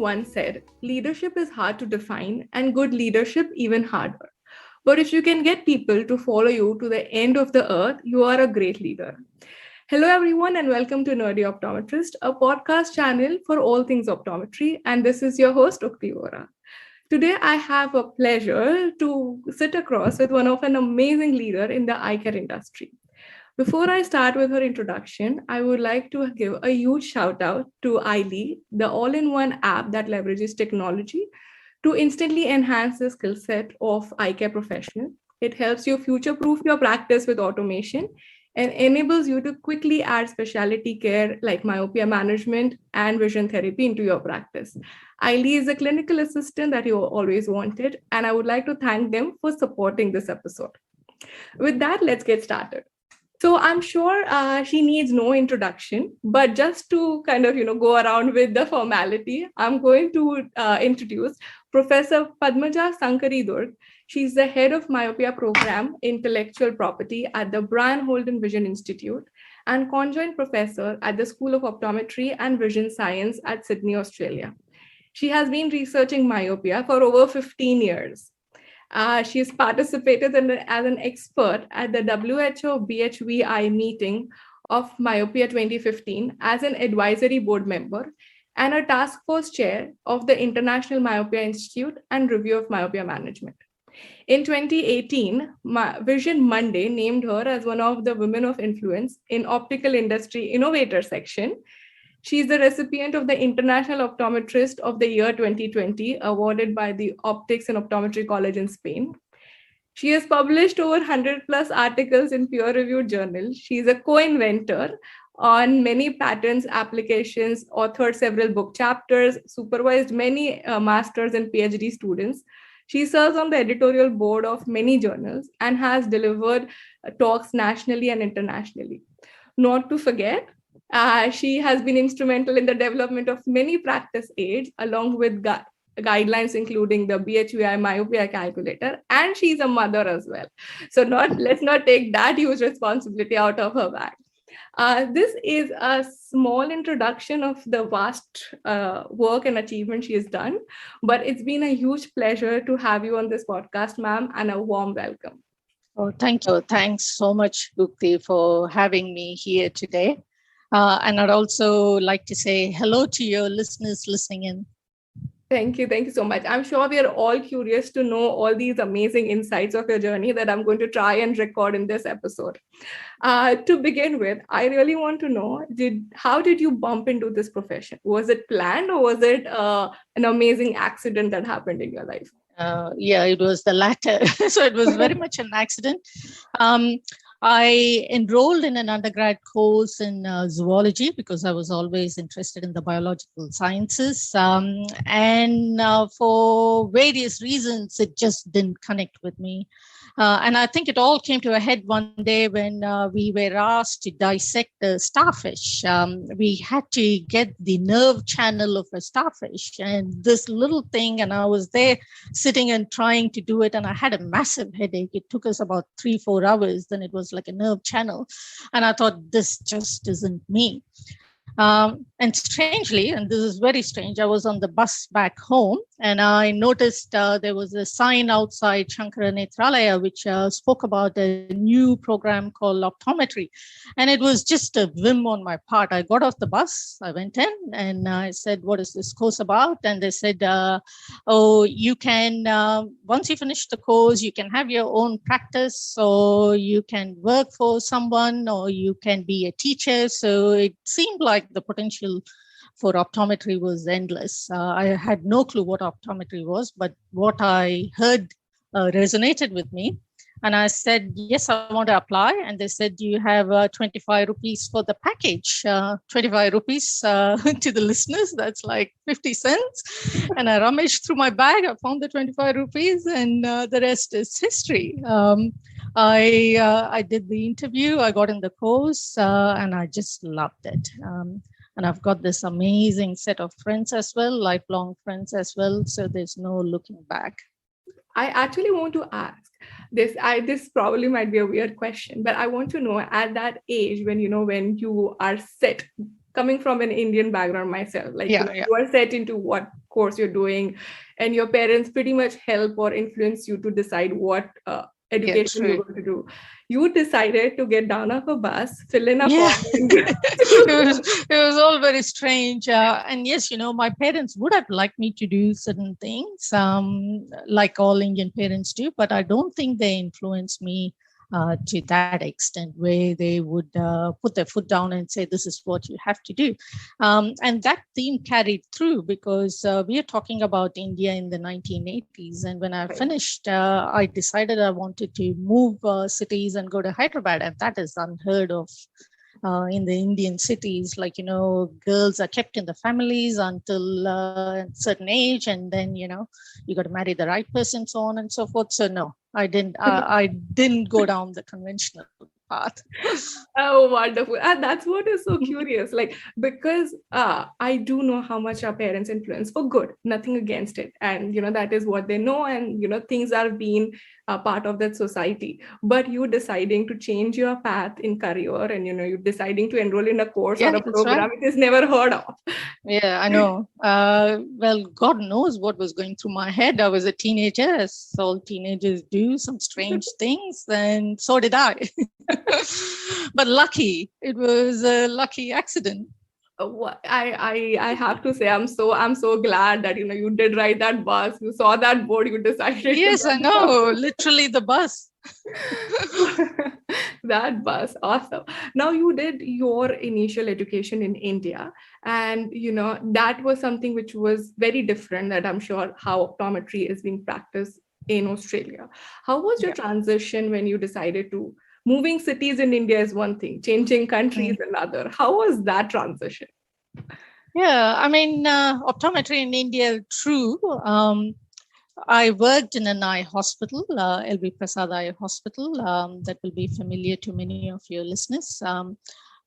once said, leadership is hard to define and good leadership even harder. But if you can get people to follow you to the end of the earth, you are a great leader. Hello, everyone, and welcome to Nerdy Optometrist, a podcast channel for all things optometry. And this is your host, Ukti Vora. Today, I have a pleasure to sit across with one of an amazing leader in the eye care industry. Before I start with her introduction, I would like to give a huge shout out to iLead, the all-in-one app that leverages technology to instantly enhance the skill set of eye care professional. It helps you future-proof your practice with automation and enables you to quickly add specialty care like myopia management and vision therapy into your practice. iLead is a clinical assistant that you always wanted, and I would like to thank them for supporting this episode. With that, let's get started. So I'm sure she needs no introduction, but just to kind of, go around with the formality, I'm going to introduce Professor Padmaja Sankaridurg. She's the head of myopia program, intellectual property at the Brian Holden Vision Institute and conjoint professor at the School of Optometry and Vision Science at Sydney, Australia. She has been researching myopia for over 15 years. She's participated as an expert at the WHO BHVI meeting of Myopia 2015 as an advisory board member and a task force chair of the International Myopia Institute and Review of Myopia Management. In 2018, Vision Monday named her as one of the women of influence in optical industry innovator section. She's the recipient of the International Optometrist of the Year 2020, awarded by the Optics and Optometry College in Spain. She has published over 100 plus articles in peer-reviewed journals. She's a co-inventor on many patents, applications, authored several book chapters, supervised many master's and PhD students. She serves on the editorial board of many journals and has delivered talks nationally and internationally. Not to forget, she has been instrumental in the development of many practice aids, along with guidelines, including the BHVI myopia calculator, and she's a mother as well. So let's not take that huge responsibility out of her bag. This is a small introduction of the vast work and achievement she has done, but it's been a huge pleasure to have you on this podcast, ma'am, and a warm welcome. Oh, thank you. Thanks so much, Bhukti, for having me here today. And I'd also like to say hello to your listeners listening in. Thank you. Thank you so much. I'm sure we are all curious to know all these amazing insights of your journey that I'm going to try and record in this episode. To begin with, I really want to know, how did you bump into this profession? Was it planned or was it an amazing accident that happened in your life? Yeah, it was the latter. So it was very much an accident. I enrolled in an undergrad course in zoology because I was always interested in the biological sciences. And for various reasons, it just didn't connect with me. And I think it all came to a head one day when we were asked to dissect a starfish. We had to get the nerve channel of a starfish and this little thing. And I was there sitting and trying to do it. And I had a massive headache. It took us about 3-4 hours. Then it was like a nerve channel. And I thought, this just isn't me. And strangely, and this is very strange, I was on the bus back home and I noticed there was a sign outside Shankara Nethralaya which spoke about a new program called optometry. And it was just a whim on my part. I got off the bus, I went in and I said, what is this course about? And they said, oh, you can, once you finish the course, you can have your own practice, or you can work for someone, or you can be a teacher. So it seemed like the potential for optometry was endless. I had no clue what optometry was, but what I heard resonated with me. And I said, yes, I want to apply. And they said, you have 25 rupees for the package. 25 rupees to the listeners, that's like 50 cents. And I rummaged through my bag, I found the 25 rupees and the rest is history. I did the interview, I got in the course and I just loved it. And I've got this amazing set of friends as well, lifelong friends as well. So there's no looking back. I actually want to ask this probably might be a weird question, but I want to know, at that age when you are set coming from an Indian background myself, like Yeah. you are set into what course you're doing, and your parents pretty much help or influence you to decide what Yeah, education you're true. going to do. You decided to get down off a bus, fill in a Yeah. form, and It was all very strange. And yes, my parents would have liked me to do certain things, like all Indian parents do, but I don't think they influenced me to that extent where they would put their foot down and say, this is what you have to do. And that theme carried through because we are talking about India in the 1980s. And when I Right. finished, I decided I wanted to move cities and go to Hyderabad. And that is unheard of in the Indian cities. Like, girls are kept in the families until a certain age, and then, you got to marry the right person, so on and so forth. So no, I didn't go down the conventional path. Oh, wonderful. And that's what is so curious. Like, because I do know how much our parents influence for good, nothing against it. And, that is what they know. And, things are being a part of that society. But you deciding to change your path in career and, you deciding to enroll in a course or Yeah, a that's right. program, it is never heard of. Yeah, I know. Well, God knows what was going through my head. I was a teenager, as all teenagers do, some strange things, and so did I. But lucky, it was a lucky accident. I have to say I'm so glad that you did ride that bus. You saw that board. You decided to Yes, I get down. know. Literally the bus. That bus, awesome. Now you did your initial education in India, and that was something which was very different. That I'm sure how optometry is being practiced in Australia. How was your Yeah. transition when you decided to moving cities in India is one thing, changing countries Mm. another? How was that transition? Yeah, I mean, optometry in India, true. I worked in an eye hospital, LB Prasad Eye Hospital, that will be familiar to many of your listeners.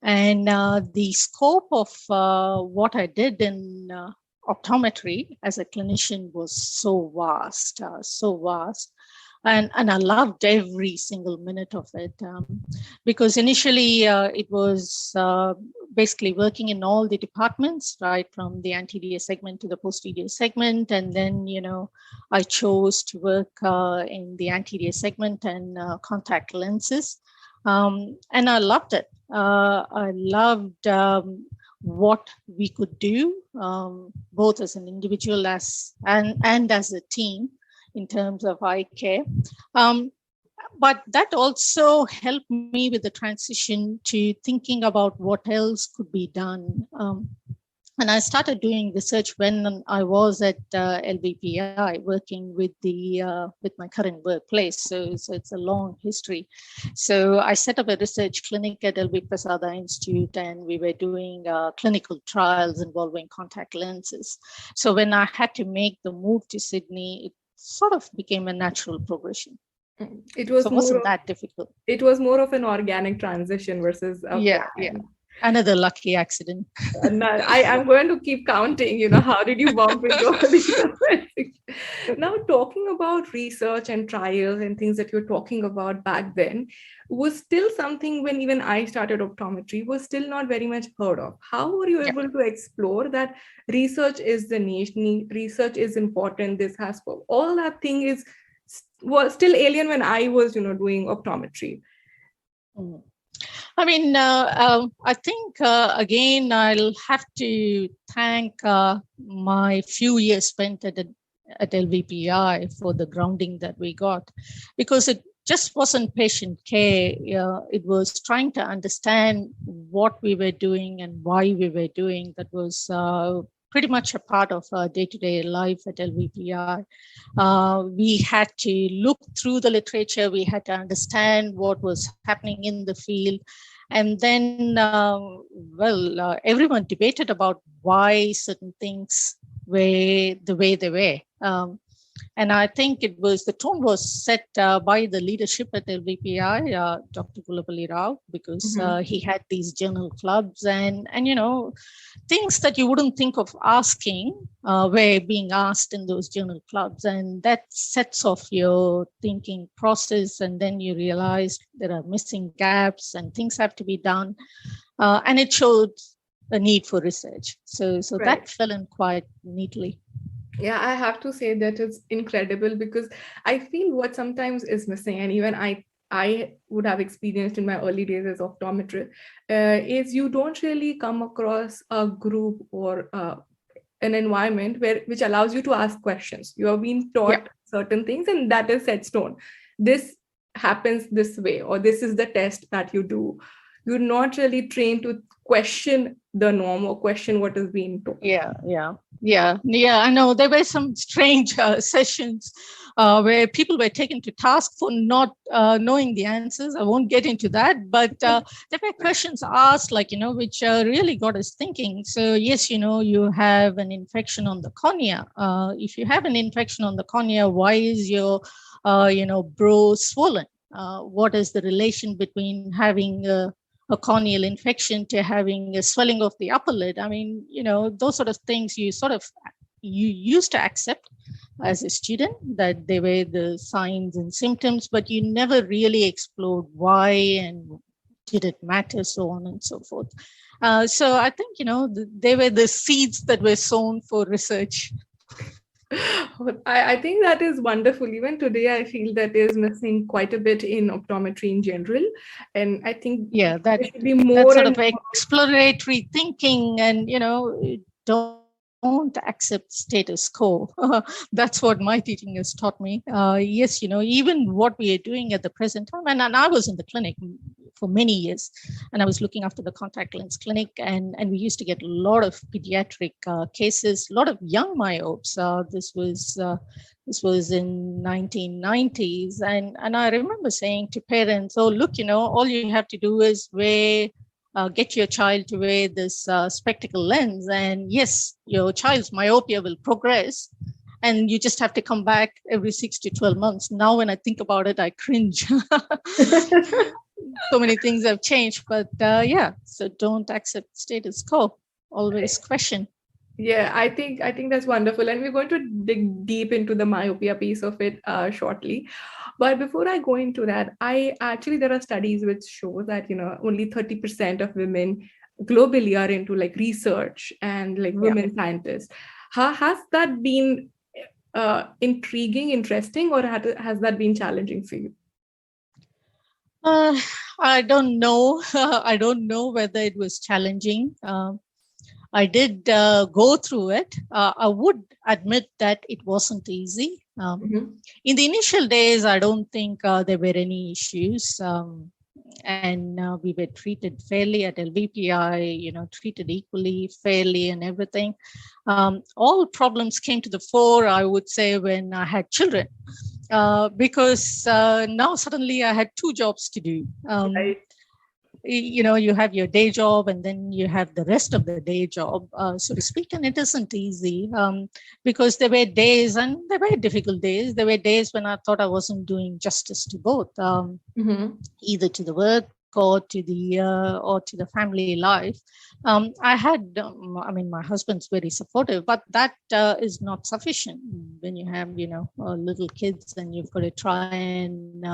And the scope of what I did in optometry as a clinician was so vast, so vast. And I loved every single minute of it because initially it was basically working in all the departments, right, from the anterior segment to the posterior segment. And then, I chose to work in the anterior segment and contact lenses. And I loved it. I loved what we could do, both as an individual and as a team in terms of eye care. But that also helped me with the transition to thinking about what else could be done. And I started doing research when I was at LVPI, working with my current workplace. So it's a long history. So I set up a research clinic at LV Prasad Eye Institute, and we were doing clinical trials involving contact lenses. So when I had to make the move to Sydney, it sort of became a natural progression. It So was it wasn't more of that difficult. it was more of an organic transition versus a Yeah. plan. Another lucky accident. And I'm going to keep counting, how did you bump into all these things? Now, talking about research and trials and things that you're talking about back then was still something when even I started optometry was still not very much heard of. How were you Yeah. able to explore that research is the niche, research is important, this has all that thing was still alien when I was, doing optometry. Mm. I mean, I think, again, I'll have to thank my few years spent at LVPI for the grounding that we got, because it just wasn't patient care. It was trying to understand what we were doing and why we were doing. That was pretty much a part of our day-to-day life at LVPI. We had to look through the literature. We had to understand what was happening in the field. And then, everyone debated about why certain things were the way they were. And I think the tone was set by the leadership at LVPI, Dr. Gulapalli Rao, because he had these journal clubs and things that you wouldn't think of asking were being asked in those journal clubs. And that sets off your thinking process. And then you realize there are missing gaps and things have to be done. And it showed a need for research. So Right. that fell in quite neatly. Yeah, I have to say that it's incredible because I feel what sometimes is missing, and even I would have experienced in my early days as optometrist, is you don't really come across a group or an environment which allows you to ask questions. You are being Yeah. taught certain things, and that is set stone. This happens this way, or this is the test that you do. You're not really trained to question the norm or question what is being taught. Yeah. I know there were some strange sessions where people were taken to task for not knowing the answers. I won't get into that, but there were questions asked, like, which really got us thinking. So yes, you have an infection on the cornea. If you have an infection on the cornea, why is your brow swollen? What is the relation between having a corneal infection to having a swelling of the upper lid? I mean, those sort of things you used to accept as a student, that they were the signs and symptoms, but you never really explored why and did it matter, so on and so forth. So I think, they were the seeds that were sown for research. I think that is wonderful. Even today, I feel that is missing quite a bit in optometry in general. And I think Yeah, there should be that more sort and of exploratory thinking, and don't accept status quo. That's what my teaching has taught me. Yes, even what we are doing at the present time, and I was in the clinic for many years, and I was looking after the contact lens clinic, and we used to get a lot of pediatric cases, a lot of young myopes. This was in 1990s, and I remember saying to parents, "Oh, look, all you have to do is get your child to wear this spectacle lens, and yes, your child's myopia will progress, and you just have to come back every 6 to 12 months." Now, when I think about it, I cringe. So many things have changed, but yeah. So don't accept status quo. Always question. Yeah, I think that's wonderful, and we're going to dig deep into the myopia piece of it shortly. But before I go into that, I actually there are studies which show that only 30% of women globally are into like research and like Yeah. women scientists. Has that been intriguing, interesting, or has that been challenging for you? Uh, I don't know. I don't know whether it was challenging. I did go through it. I would admit that it wasn't easy. Mhm. In the initial days, I don't think there were any issues. And we were treated fairly at LVPI, treated equally, fairly, and everything. All problems came to the fore, I would say, when I had children. Because now suddenly I had two jobs to do. Right. You have your day job, and then you have the rest of the day job, so to speak, and it isn't easy, because there were days, and there were difficult days. There were days when I thought I wasn't doing justice to both, Mhm. either to the work or to the family life. My husband's very supportive, but that is not sufficient when you have little kids, and you've got to try and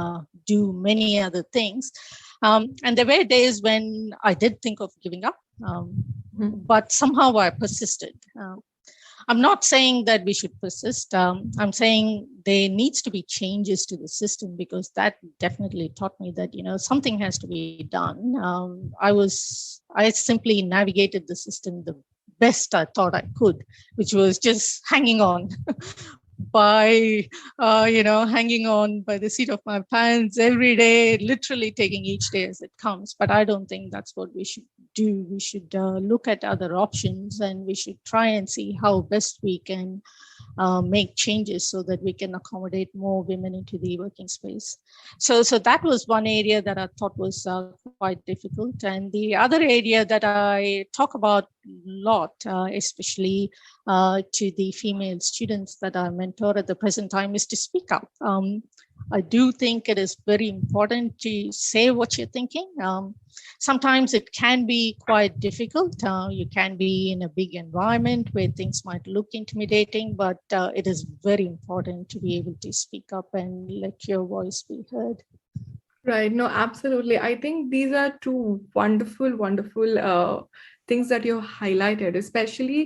do many other things. And there were days when I did think of giving up, Mhm. but somehow I persisted. I'm not saying that we should persist. I'm saying there needs to be changes to the system, because that definitely taught me that something has to be done. I simply navigated the system the best I thought I could, which was just hanging on by hanging on by the seat of my pants every day, literally taking each day as it comes. But I don't think that's what we should do. We should look at other options, and we should try and see how best we can make changes so that we can accommodate more women into the working space. So that was one area that I thought was quite difficult. And the other area that I talk about a lot, especially to the female students that I mentor at the present time, is to speak up. I do think it is very important to say what you're thinking. Sometimes it can be quite difficult. You can be in a big environment where things might look intimidating, but it is very important to be able to speak up and let your voice be heard. Right. No, absolutely. I think these are two wonderful, wonderful things that you highlighted, especially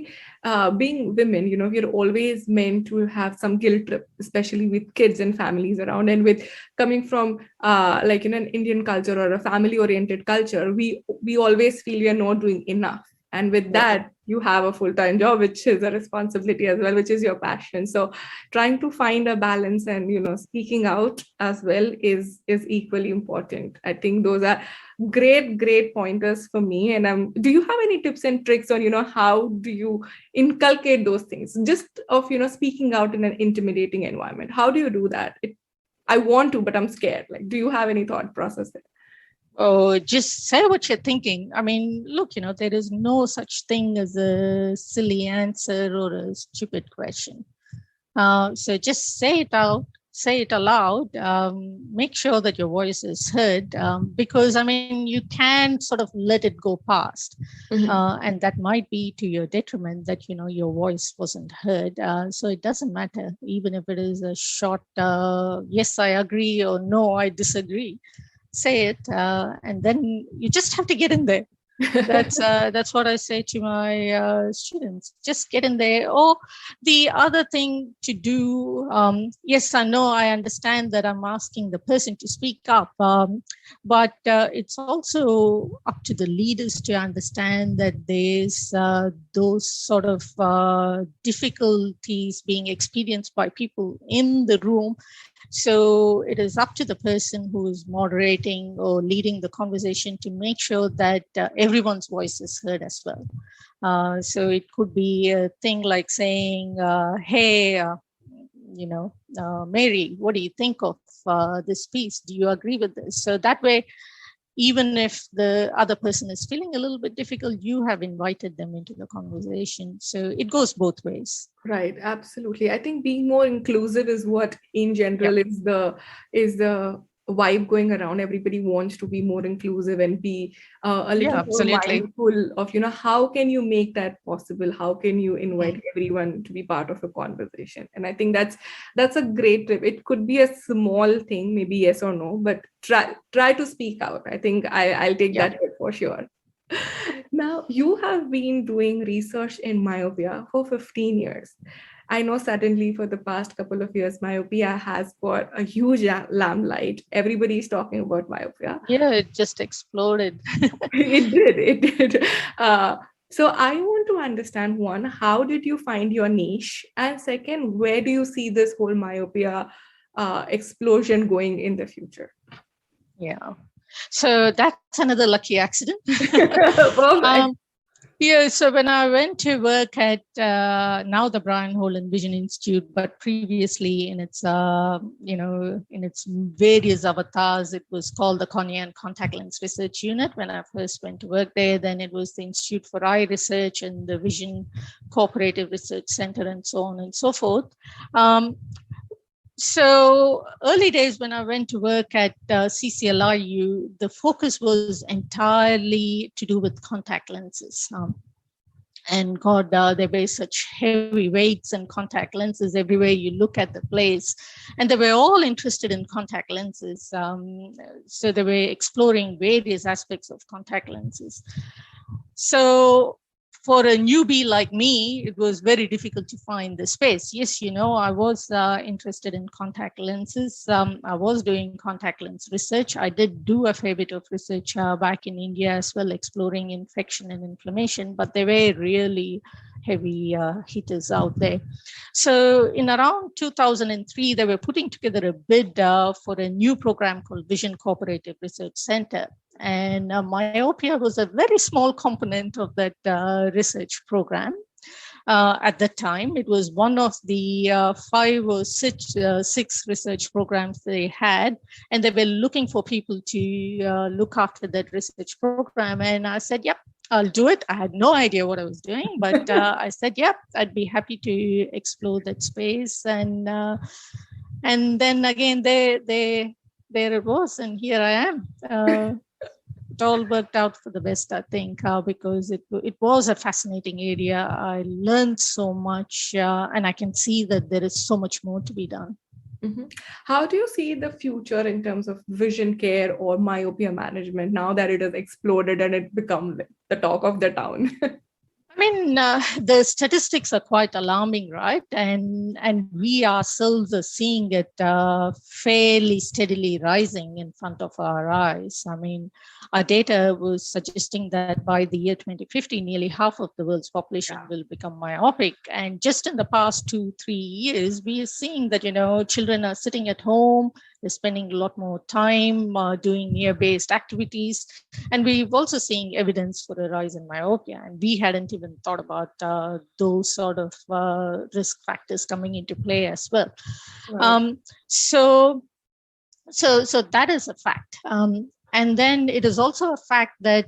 being women, we're always meant to have some guilt trip, especially with kids and families around, and with coming from like in an Indian culture or a family oriented culture, we always feel we are not doing enough. And with that, you have a full-time job, which is a responsibility as well, which is your passion. So trying to find a balance and speaking out as well is equally important. I think those are great pointers for me. And do you have any tips and tricks on how do you inculcate those things, just of speaking out in an intimidating environment? How do you do that? I want to, but I'm scared. Like, do you have any thought process there? Oh, just say what you're thinking. I mean, look, there is no such thing as a silly answer or a stupid question. So just say it out, say it aloud, make sure that your voice is heard, because, I mean, you can sort of let it go past. And that might be to your detriment that, your voice wasn't heard. So it doesn't matter, even if it is a short, yes, I agree, or no, I disagree. Say it, and then you just have to get in there. That's what I say to my students. Just get in there. Or the other thing to do, yes, I know, I understand that I'm asking the person to speak up, but it's also up to the leaders to understand that there's those sort of difficulties being experienced by people in the room. So it is up to the person who is moderating or leading the conversation to make sure that everyone's voice is heard as well. So it could be a thing like saying, hey, Mary, what do you think of this piece? Do you agree with this? So that way, even if the other person is feeling a little bit difficult, you have invited them into the conversation. So it goes both ways. Right, absolutely. I think being more inclusive is what in general is the vibe going around. Everybody wants to be more inclusive and be a little more mindful of, how can you make that possible? How can you invite everyone to be part of a conversation? And I think that's a great tip. It could be a small thing, maybe yes or no, but try to speak out. I think I'll take that tip for sure. Now, you have been doing research in myopia for 15 years. I know suddenly for the past couple of years, myopia has got a huge limelight. Everybody's talking about myopia. Yeah, it just exploded. It did. So I want to understand, one, how did you find your niche? And second, where do you see this whole myopia explosion going in the future? Yeah. So that's another lucky accident. So when I went to work at now the Brian Holland Vision Institute, but previously in its in its various avatars, it was called the Cornea and Contact Lens Research Unit. When I first went to work there, then it was the Institute for Eye Research and the Vision Cooperative Research Center, and so on and so forth. So early days when I went to work at CCLIU, the focus was entirely to do with contact lenses. And God, there were such heavy weights and contact lenses everywhere you look at the place. And they were all interested in contact lenses. So they were exploring various aspects of contact lenses. So for a newbie like me, it was very difficult to find the space. Yes, I was interested in contact lenses. I was doing contact lens research. I did do a fair bit of research back in India as well, exploring infection and inflammation, but they were really heavy hitters out there. So in around 2003, they were putting together a bid for a new program called Vision Cooperative Research Center. And myopia was a very small component of that research program. At that time, it was one of the 5 or 6 research programs they had, and they were looking for people to look after that research program. And I said, yep, I'll do it. I had no idea what I was doing, but I said, yep, I'd be happy to explore that space. And then again, there it was, and here I am. It all worked out for the best, I think, because it was a fascinating area. I learned so much, and I can see that there is so much more to be done. Mhm. How do you see the future in terms of vision care or myopia management now that it has exploded and it become like the talk of the town? I mean, the statistics are quite alarming, right? And we ourselves are seeing it fairly steadily rising in front of our eyes. I mean, our data was suggesting that by the year 2050, nearly half of the world's population will become myopic. And just in the past 2-3 years, we are seeing that, children are sitting at home, they're spending a lot more time doing near-based activities. And we've also seeing evidence for a rise in myopia. And we hadn't even thought about those sort of risk factors coming into play as well. Right. So that is a fact. And then it is also a fact that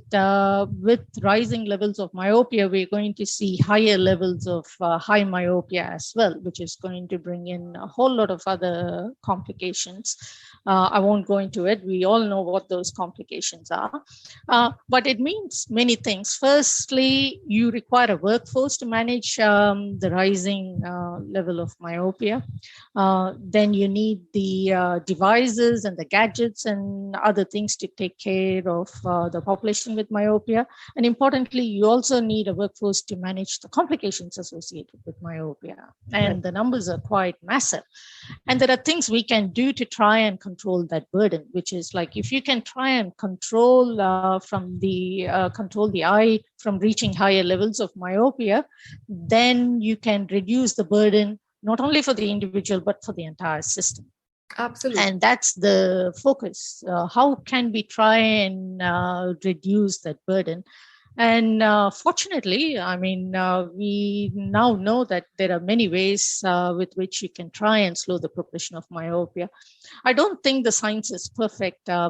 with rising levels of myopia, we're going to see higher levels of high myopia as well, which is going to bring in a whole lot of other complications. I won't go into it. We all know what those complications are. But it means many things. Firstly, you require a workforce to manage the rising level of myopia. Then you need the devices and the gadgets and other things to take care of the population with myopia. And importantly, you also need a workforce to manage the complications associated with myopia. And the numbers are quite massive. And there are things we can do to try and control that burden, which is like if you can try and control the eye from reaching higher levels of myopia, then you can reduce the burden not only for the individual, but for the entire system. Absolutely. And that's the focus. How can we try and reduce that burden? And fortunately, I mean, we now know that there are many ways with which you can try and slow the progression of myopia. I don't think the science is perfect. I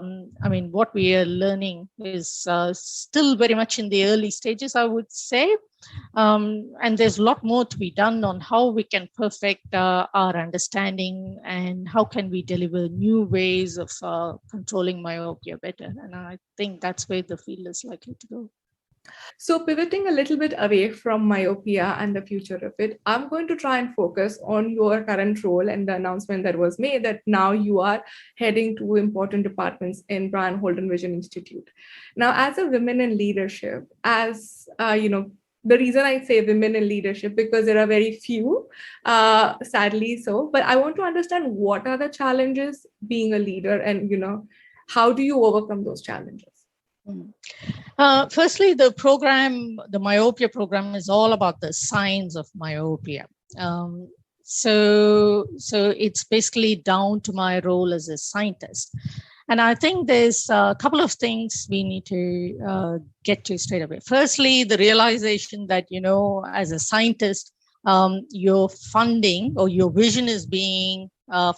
mean, what we are learning is still very much in the early stages, I would say. And there's a lot more to be done on how we can perfect our understanding and how can we deliver new ways of controlling myopia better. And I think that's where the field is likely to go. So, pivoting a little bit away from myopia and the future of it, I'm going to try and focus on your current role and the announcement that was made that now you are heading to important departments in Brian Holden Vision Institute. Now, as a women in leadership, the reason I say women in leadership because there are very few, sadly so. But I want to understand what are the challenges being a leader, and how do you overcome those challenges? Firstly, the myopia program is all about the science of myopia. So it's basically down to my role as a scientist. And I think there's a couple of things we need to get to straight away. Firstly, the realization that, as a scientist, your funding or your vision is being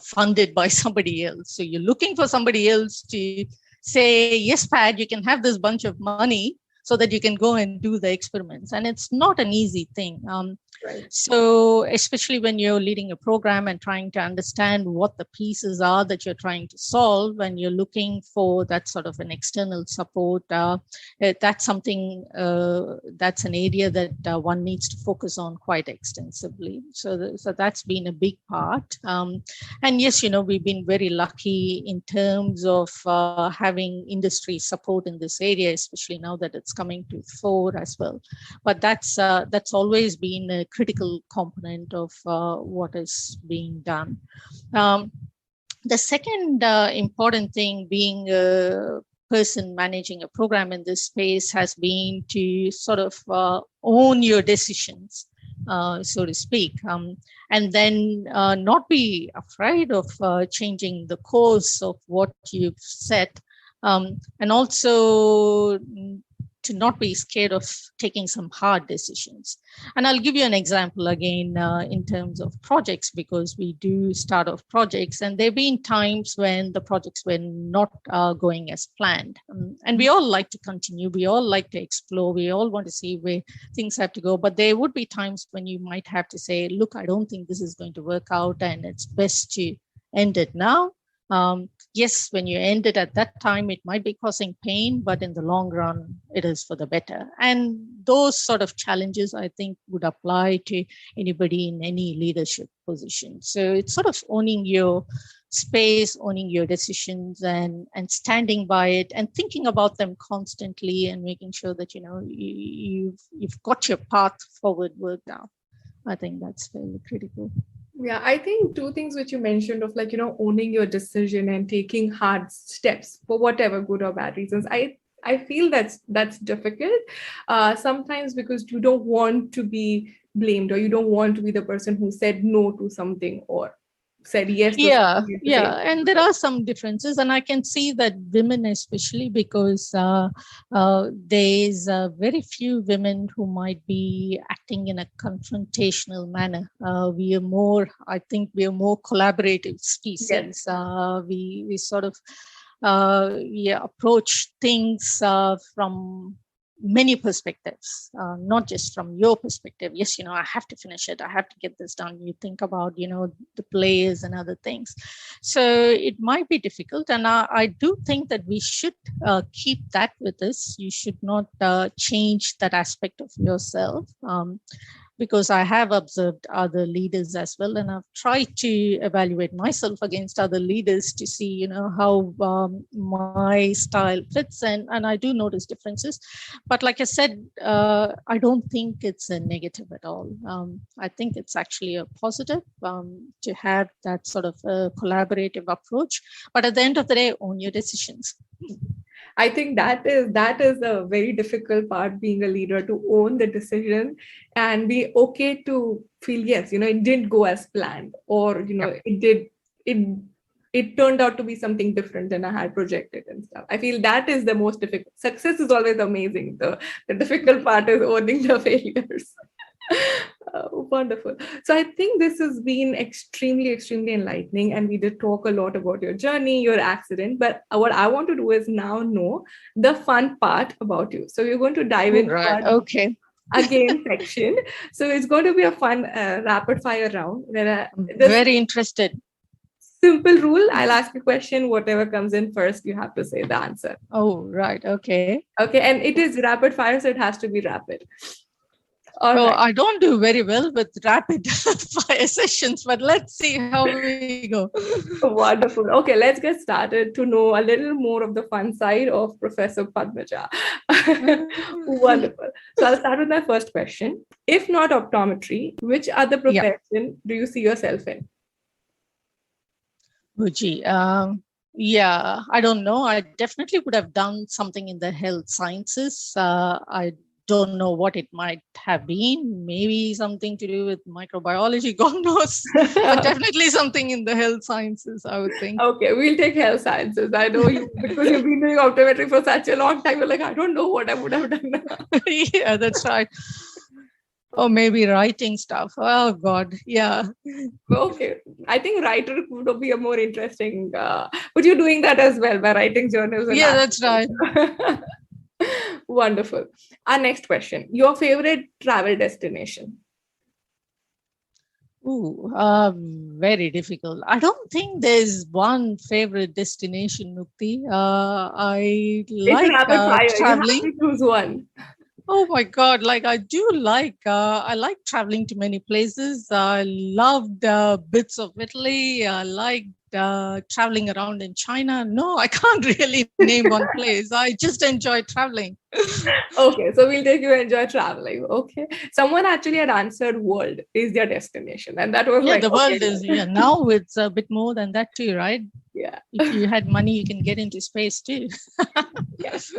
funded by somebody else. So you're looking for somebody else to say, yes, Pat, you can have this bunch of money so that you can go and do the experiments. And it's not an easy thing. Right. So especially when you're leading a program and trying to understand what the pieces are that you're trying to solve, when you're looking for that sort of an external support, that's something, that's an area that one needs to focus on quite extensively. So that's been a big part. And yes, we've been very lucky in terms of having industry support in this area, especially now that it's coming to fore as well. But that's always been a critical component of what is being done. The second important thing, being a person managing a program in this space, has been to sort of own your decisions, so to speak, and then not be afraid of changing the course of what you've set, and also to not be scared of taking some hard decisions. And I'll give you an example again in terms of projects, because we do start off projects and there have been times when the projects were not going as planned. And we all like to continue, we all like to explore, we all want to see where things have to go, but there would be times when you might have to say, look, I don't think this is going to work out and it's best to end it now. yes, when you end it at that time, it might be causing pain, but in the long run, it is for the better. And those sort of challenges, I think, would apply to anybody in any leadership position. So it's sort of owning your space, owning your decisions, and standing by it, and thinking about them constantly, and making sure that you've got your path forward worked out. I think that's very critical. Yeah, I think two things which you mentioned of like, owning your decision and taking hard steps for whatever good or bad reasons. I feel that's difficult sometimes because you don't want to be blamed, or you don't want to be the person who said no to something or said yes to Yeah, something at the yeah, same and there are some differences, and I can see that women, especially because there's very few women who might be acting in a confrontational manner. We are more, I think, we are more collaborative Yes. species. We sort of approach things from many perspectives, not just from your perspective. Yes, I have to finish it. I have to get this done. You think about, the players and other things. So it might be difficult. And I do think that we should keep that with us. You should not change that aspect of yourself. Because I have observed other leaders as well, and I've tried to evaluate myself against other leaders to see, how my style fits, and I do notice differences. But like I said, I don't think it's a negative at all. I think it's actually a positive to have that sort of collaborative approach. But at the end of the day, own your decisions. I think that is a very difficult part, being a leader, to own the decision and be okay to feel yes, it didn't go as planned, or it turned out to be something different than I had projected and stuff. I feel that is the most difficult. Success is always amazing. The difficult part is owning the failures. Wonderful. So I think this has been extremely, extremely enlightening. And we did talk a lot about your journey, your accident. But what I want to do is now know the fun part about you. So we're going to dive into Right. our Okay. again section. So it's going to be a fun rapid fire round where I'm this very interested. simple rule, I'll ask a question, whatever comes in first, you have to say the answer. Oh, right. Okay. Okay. And it is rapid fire, so it has to be rapid. All Oh, right. I don't do very well with rapid fire sessions, but let's see how we go. Wonderful. Okay, let's get started to know a little more of the fun side of Professor Padmaja. Wonderful. So I'll start with my first question. If not optometry, which other Yeah. profession do you see yourself in? Oh, gee. Yeah, I don't know. I definitely would have done something in the health sciences. I don't know what it might have been. Maybe something to do with microbiology, God knows. But definitely something in the health sciences, I would think. Okay, we'll take health sciences. I know you, because you've been doing optometry for such a long time. You're like, I don't know what I would have done. Yeah, that's right. Or maybe writing stuff. Oh, God. Yeah. Okay, I think writer would be a more interesting. But you're doing that as well by writing journals. And Yeah, that's right. Wonderful. Our next question. Your favorite travel destination? Ooh, very difficult. I don't think there's one favorite destination, Mukti. I It's like rapid fire. You have traveling. to choose one. Oh my God! Like I like traveling to many places. I loved bits of Italy. I liked traveling around in China. No, I can't really name one place. I just enjoy traveling. Okay, so we'll take you enjoy traveling. Okay. Someone actually had answered world is their destination. And that was Yeah, like, the okay. world is, now it's a bit more than that too, right? Yeah. If you had money, you can get into space too. Yes.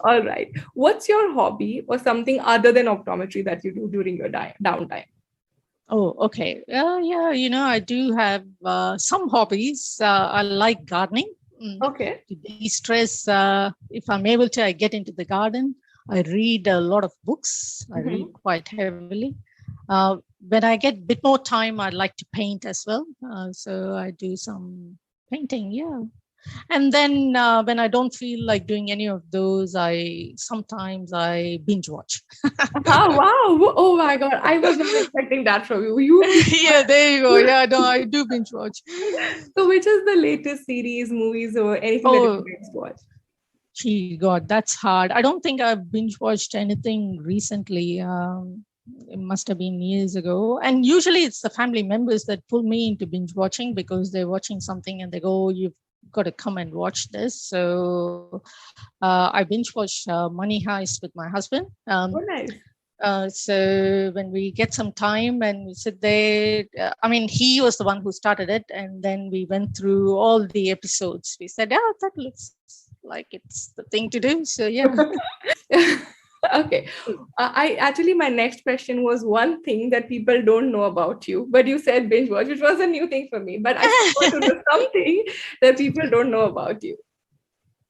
All right. What's your hobby or something other than optometry that you do during your downtime? Oh, okay. Yeah, I do have some hobbies. I like gardening. Okay. To de-stress, if I'm able to, I get into the garden. I read a lot of books. I read quite heavily. When I get a bit more time, I like to paint as well. So I do some painting. Yeah. And then when I don't feel like doing any of those, sometimes I binge watch. Oh, wow. Oh my God. I was not expecting that from you. You Yeah, there you go. Yeah, no, I do binge watch. So, which is the latest series, movies, or anything that you Oh, next watch? gee, God, that's hard. I don't think I've binge watched anything recently. It must have been years ago. And usually it's the family members that pull me into binge watching because they're watching something and they go, "Oh, you've got to come and watch this." So I binge watched Money Heist with my husband. Oh, nice. So when we get some time and we sit there, I mean, he was the one who started it, and then we went through all the episodes. We said, "Oh, that looks like it's the thing to do." So yeah. Okay. I actually, my next question was one thing that people don't know about you, but you said binge watch, which was a new thing for me. But I still want to know something that people don't know about you.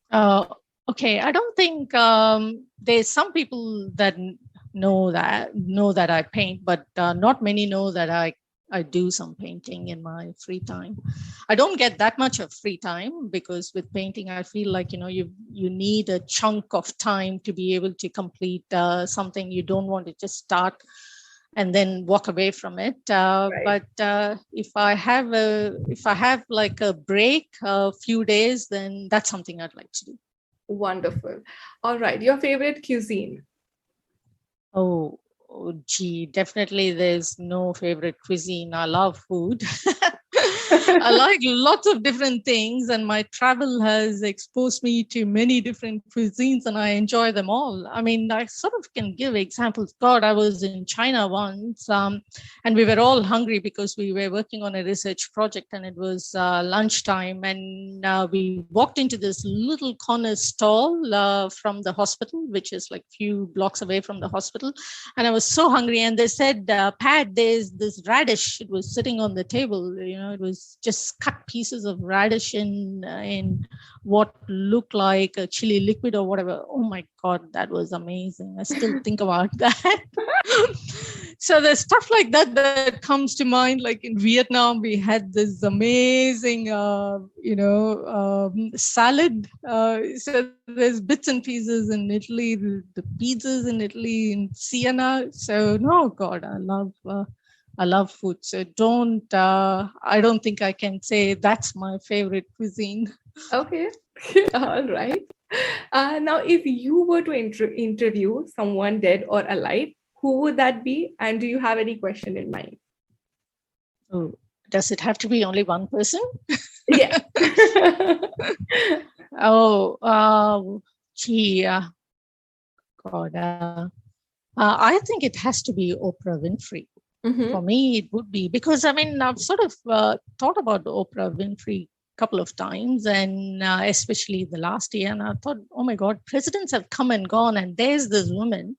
Uh, okay, I don't think there's some people that know that I paint, but not many know that I do some painting in my free time. I don't get that much of free time because with painting, I feel like you need a chunk of time to be able to complete something. You don't want to just start and then walk away from it. Right. But if I have like a break, a few days, then that's something I'd like to do. Wonderful. All right. Your favorite cuisine? Gee, definitely there's no favorite cuisine. I love food. I like lots of different things, and my travel has exposed me to many different cuisines, and I enjoy them all. I mean, I sort of can give examples. God, I was in China once, and we were all hungry because we were working on a research project, and it was lunchtime, and we walked into this little corner stall from the hospital, which is like few blocks away from the hospital, and I was so hungry. And they said, "Pat, there's this radish." It was sitting on the table. It was just cut pieces of radish in what looked like a chili liquid or whatever. Oh my God, that was amazing. I still think about that. So there's stuff like that comes to mind. Like in Vietnam, we had this amazing, salad. So there's bits and pieces in Italy, the pizzas in Italy, in Siena. So no, God, I love food. So I don't think I can say that's my favorite cuisine. Okay. All right. Now, if you were to interview someone dead or alive, who would that be? And do you have any question in mind? Oh, does it have to be only one person? Yeah. Oh, gee, God. I think it has to be Oprah Winfrey. For me, it would be because I mean, I've sort of thought about Oprah Winfrey a couple of times, and especially the last year. And I thought, oh my God, presidents have come and gone, and there's this woman.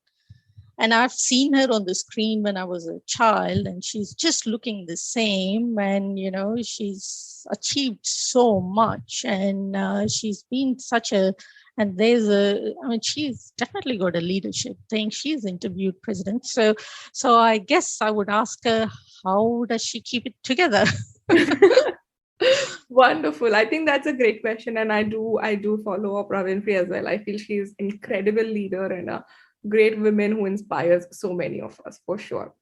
And I've seen her on the screen when I was a child, and she's just looking the same. And, she's achieved so much, and she's been and she's definitely got a leadership thing. She's interviewed presidents. So I guess I would ask her, how does she keep it together? Wonderful. I think that's a great question. And I do follow Oprah Winfrey as well. I feel she's an incredible leader and a great woman who inspires so many of us for sure.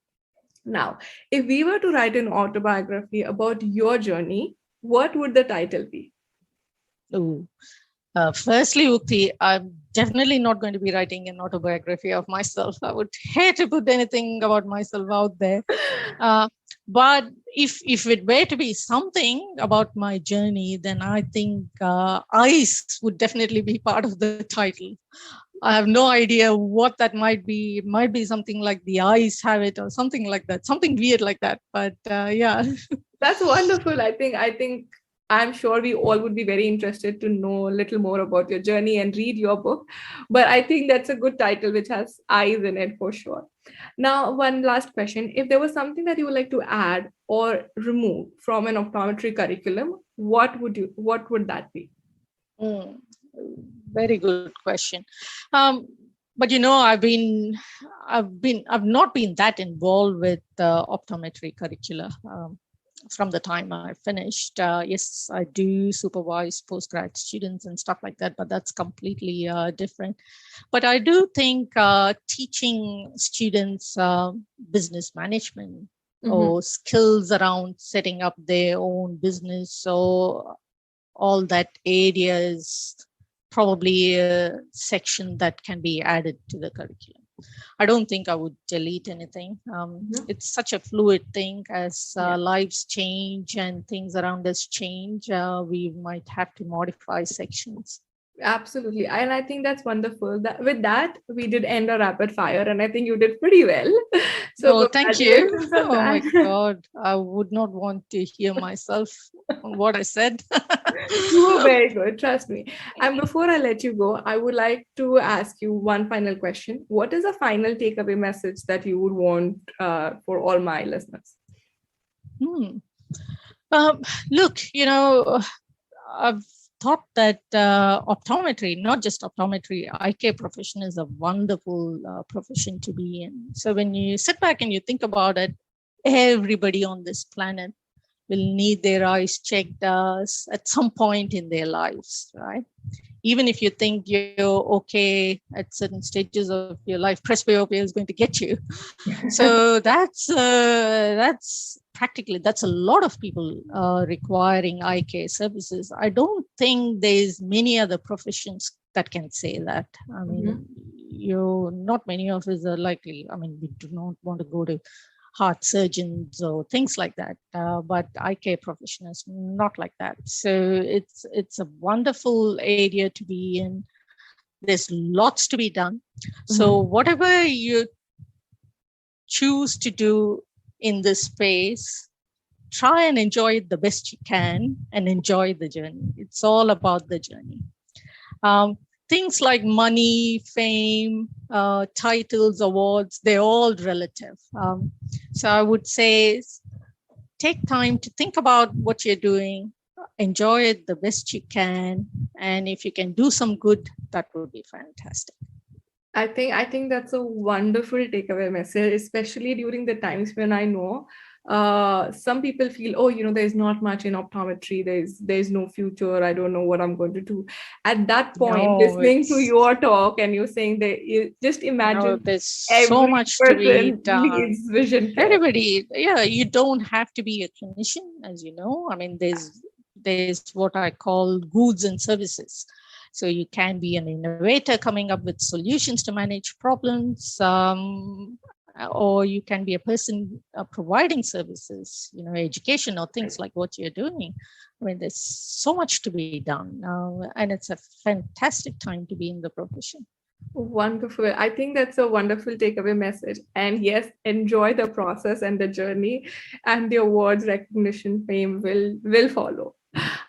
Now, if we were to write an autobiography about your journey, what would the title be? Ooh. Firstly, Ukti, I'm definitely not going to be writing an autobiography of myself. I would hate to put anything about myself out there. But if it were to be something about my journey, then I think ice would definitely be part of the title. I have no idea what that might be. It might be something like the ice habit or something like that, something weird like that. But yeah. That's wonderful. I think I'm sure we all would be very interested to know a little more about your journey and read your book. But I think that's a good title which has eyes in it for sure. Now, one last question. If there was something that you would like to add or remove from an optometry curriculum, what would that be? Mm, very good question. Um, but I've not been that involved with optometry curricula. from the time I finished. Yes, I do supervise postgrad students and stuff like that, but that's completely different. But I do think teaching students business management or skills around setting up their own business, so all that area is probably a section that can be added to the curriculum. I don't think I would delete anything. It's such a fluid thing as lives change and things around us change. We might have to modify sections. Absolutely. And I think that's wonderful. That with that, we did end a rapid fire, and I think you did pretty well. So thank you. congratulations on Oh my that. God. I would not want to hear myself on what I said. You were very good, trust me. And before I let you go, I would like to ask you one final question. What is a final takeaway message that you would want for all my listeners? Look, I've thought that optometry, not just optometry, eye care profession is a wonderful profession to be in. So when you sit back and you think about it, everybody on this planet will need their eyes checked at some point in their lives, right? Even if you think you're okay at certain stages of your life, presbyopia is going to get you. So that's practically, that's a lot of people requiring eye care services. I don't think there's many other professions that can say that. I mean, not many of us are likely. I mean, we do not want to go to heart surgeons or things like that, but eye care profession is not like that. So it's a wonderful area to be in. There's lots to be done. So whatever you choose to do in this space, try and enjoy it the best you can and enjoy the journey. It's all about the journey. Things like money, fame, titles, awards, they're all relative. So I would say take time to think about what you're doing, enjoy it the best you can, and if you can do some good, that would be fantastic. I think that's a wonderful takeaway message, especially during the times when I know some people feel, oh, there's not much in optometry, there's no future, I don't know what I'm going to do. At that point, listening to your talk and you saying that, you just imagine there's so every much to be person done. needs vision care. Everybody, you don't have to be a clinician, as you know. I mean, there's what I call goods and services. So you can be an innovator coming up with solutions to manage problems, or you can be a person providing services, education or things like what you're doing. I mean, there's so much to be done, and it's a fantastic time to be in the profession. Wonderful. I think that's a wonderful takeaway message. And yes, enjoy the process and the journey, and the awards, recognition, fame will follow.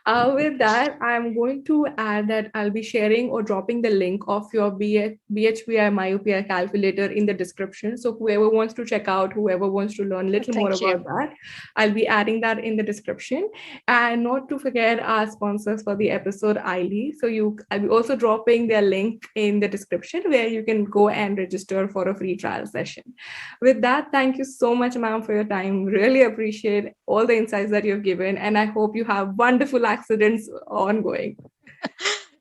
With that, I'm going to add that I'll be sharing or dropping the link of your BHPI myopia calculator in the description. So whoever wants to check out, whoever wants to learn a little more about that, I'll be adding that in the description. And not to forget our sponsors for the episode, Eiley. So I'll be also dropping their link in the description where you can go and register for a free trial session. With that, thank you so much, ma'am, for your time. Really appreciate all the insights that you've given. And I hope you have wonderful accidents ongoing.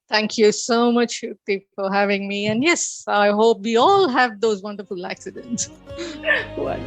Thank you so much, Shruti, for having me. And yes, I hope we all have those wonderful accidents. Wonderful.